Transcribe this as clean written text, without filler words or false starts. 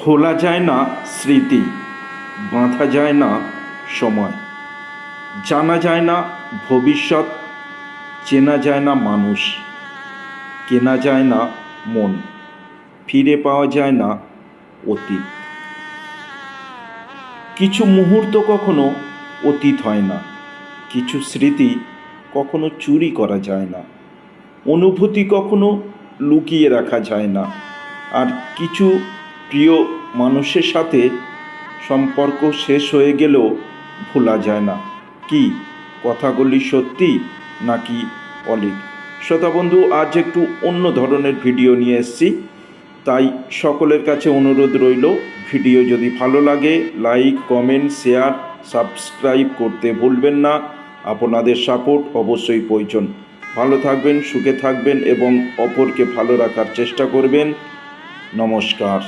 ভোলা যায় না স্মৃতি, বাঁধা যায় না সময়, জানা যায় না ভবিষ্যৎ, চেনা যায় না মানুষ, কেনা যায় না মন, ফিরে পাওয়া যায় না অতীত। কিছু মুহূর্ত কখনো অতীত হয় না, কিছু স্মৃতি কখনো চুরি করা যায় না, অনুভূতি কখনো লুকিয়ে রাখা যায় না, আর কিছু প্রিয় মানুষের সাথে সম্পর্ক শেষ হয়ে গেলেও ভোলা যায় না। কি কথাগুলি সত্যি নাকি অলিক? শ্রোতা বন্ধু, আজ একটু অন্য ধরনের ভিডিও নিয়ে এসেছি, তাই সকলের কাছে অনুরোধ রইল, ভিডিও যদি ভালো লাগে লাইক, কমেন্ট, শেয়ার, সাবস্ক্রাইব করতে ভুলবেন না। আপনাদের সাপোর্ট অবশ্যই প্রয়োজন। ভালো থাকবেন, সুখে থাকবেন এবং অপরকে ভালো রাখার চেষ্টা করবেন। নমস্কার।